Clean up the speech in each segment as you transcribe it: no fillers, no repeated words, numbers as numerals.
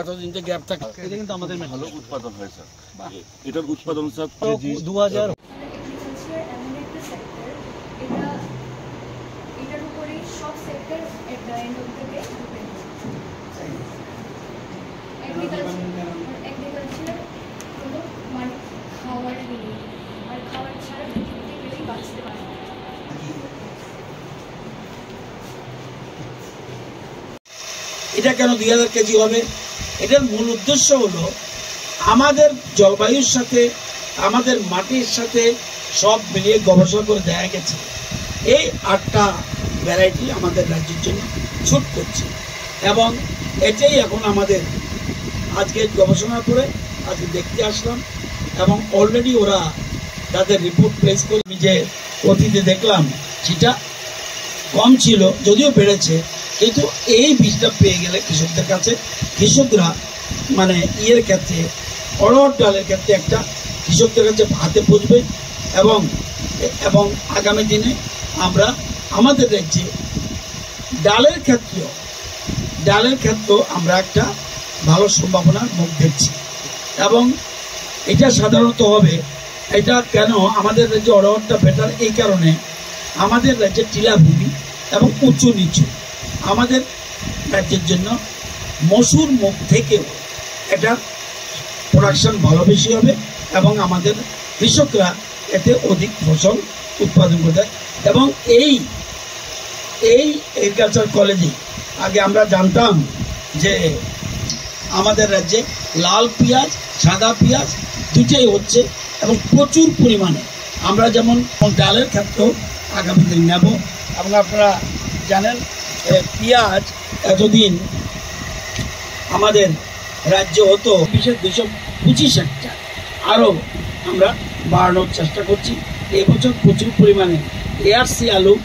এতদিন যে গ্যাপ থাকে এটা কিন্তু আমাদের ভালো উৎপাদন হয় স্যার। এটার উৎপাদন স্যার 2000 এটার উপরেই সব sector at the end of the day agriculture হলো মানে খাওয়ার নিয়ে আর খাওয়ার ছাড়া পৃথিবীতে কেউই বাঁচতে পারে না। এটা কেন 2000 কেজি হবে? এটার মূল উদ্দেশ্য হলো আমাদের জলবায়ুর সাথে আমাদের মাটির সাথে সব মিলিয়ে গবেষণা করে দেখা গেছে এই 8টা ভ্যারাইটি আমাদের রাজ্যের জন্য ছুট করছে এবং এটাই এখন আমাদের আজকে গবেষণা করে আজকে দেখতে আসলাম এবং অলরেডি ওরা তাদের রিপোর্ট প্লেস করে যে অতীতে দেখলাম সেটা কম ছিল, যদিও বেড়েছে, কিন্তু এই বীজটা পেয়ে গেলে কৃষকদের কাছে কৃষকরা মানে ইয়ের ক্ষেত্রে অড়হর ডালের ক্ষেত্রে একটা কৃষকদের কাছে হাতে পৌঁছবে এবং এবং আগামী দিনে আমরা আমাদের রাজ্যে ডালের ক্ষেত্রেও আমরা একটা ভালো সম্ভাবনার মুখ দেখছি এবং এটা সাধারণত হবে। এটা কেন আমাদের রাজ্যে অড়হরটা বেটার এই কারণে আমাদের রাজ্যে টিলাভূমি এবং উঁচু নিচু আমাদের রাজ্যের জন্য মসুর মুখ থেকেও এটা প্রোডাকশন ভালো বেশি হবে এবং আমাদের কৃষকরা এতে অধিক ফসল উৎপাদন করতে এবং এই এগ্রিকালচার কলেজে আগে আমরা জানতাম যে আমাদের রাজ্যে লাল পেঁয়াজ সাদা পেঁয়াজ দুটোই হচ্ছে এবং প্রচুর পরিমাণে আমরা যেমন ডালের ক্ষেত্রেও আগামী দিন নেব এবং আপনারা জানেন পেঁয়াজ এতদিন আমাদের রাজ্য হতো 225 হেক্টর, আরও আমরা বাড়ানোর চেষ্টা করছি। এবছর প্রচুর পরিমাণে এআরসি আলু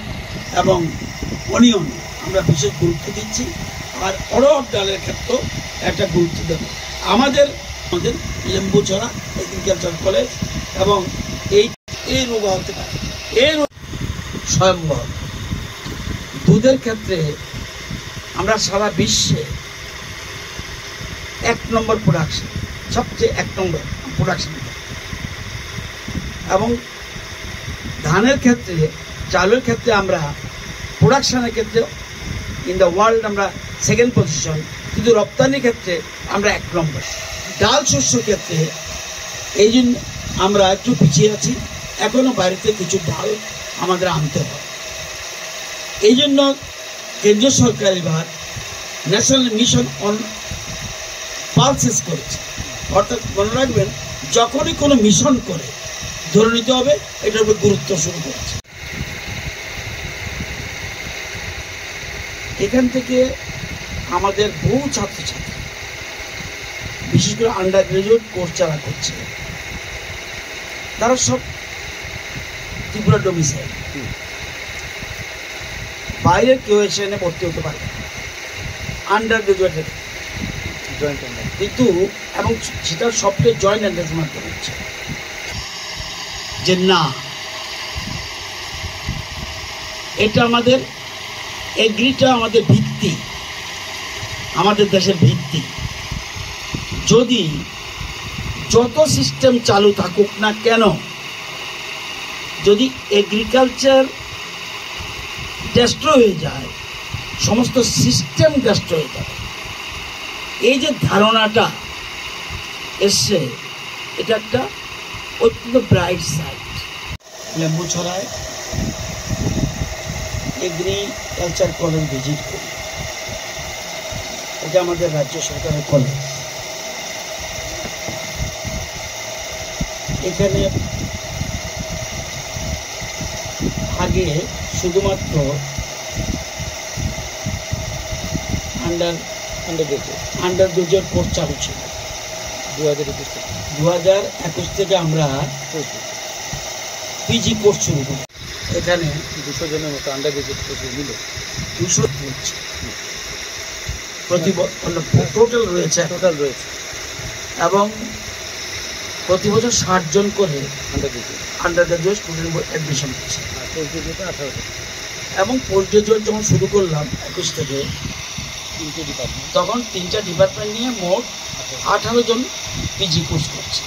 এবং অনিয়ন আমরা বিশেষ গুরুত্ব দিচ্ছি আর অড়হর ডালের ক্ষেত্রেও একটা গুরুত্ব দেব। আমাদের লেম্বুছড়া এগ্রিকালচার কলেজ এবং এই রোগ হতে পারে এই স্বয়ম্ভর দুধের ক্ষেত্রে আমরা সারা বিশ্বে 1 নম্বর প্রোডাকশন, সবচেয়ে 1 নম্বর প্রোডাকশন এবং ধানের ক্ষেত্রে চালের ক্ষেত্রে আমরা প্রোডাকশনের ক্ষেত্রে ইন দ্য ওয়ার্ল্ড আমরা 2nd পজিশন, কিন্তু রপ্তানির ক্ষেত্রে আমরা 1 নম্বর। ডাল শস্য ক্ষেত্রে এই জন্য আমরা একটু পিছিয়ে আছি, এখনও বাইরেতে কিছু ডাল আমাদের আনতে হয়। এই জন্য কেন্দ্রীয় সরকার এবার ন্যাশনাল মিশন অন পালসেস করেছে, অর্থাৎ মনে রাখবেন যখনই কোনো মিশন করে ধরে নিতে হবে এটার উপর গুরুত্ব শুরু করেছে। এখান থেকে আমাদের বহু ছাত্রছাত্রী বিশেষ করে আন্ডার গ্রাজুয়েট কোর্স যারা করছে তারা সব ত্রিপুরা ডোমিসাইল, বাইরের কেউ এসে এনে ভর্তি হতে পারে আন্ডার গ্রাজুয়েটের কিন্তু এবং সেটা সবটাই জয়েন্ট এন্ট্রান্স মাধ্যমে হচ্ছে যে না এটা আমাদের এগ্রিটা আমাদের ভিত্তি, আমাদের দেশের ভিত্তি। যদি যত সিস্টেম চালু থাকুক না কেন, যদি এগ্রিকালচার ডেস্ট্রয় হয়ে যায় সমস্ত সিস্টেম ডেস্ট্রয় হয়ে যাবে। এই যে ধারণাটা এসছে এটা একটা অত্যন্ত ব্রাইট সাইড। লেম্বুছড়ায় এগ্রিকালচার কলেজ ভিজিট করি, এটা আমাদের রাজ্য সরকারের কলেজ। এখানে আগে শুধুমাত্র আন্ডার গ্রাজুয়েট কোর্স চালু ছিল। 2021 থেকে আমরা পিজি কোর্স শুরু করি। এখানে 200 জনের মতো আন্ডার গ্রাজুয়েট কোর্স মিলে 200 হচ্ছে টোটাল রয়েছে এবং প্রতি বছর 60 জন করে আন্ডার গ্রাজুয়েট স্টুডেন্ট অ্যাডমিশন হচ্ছে এবং পোস্ট গ্রাজুয়েট যখন শুরু করলাম 21 থেকে তিনটে ডিপার্টমেন্ট। তখন 3টা ডিপার্টমেন্ট নিয়ে মোট 18 জন পিজি কোর্স করছে।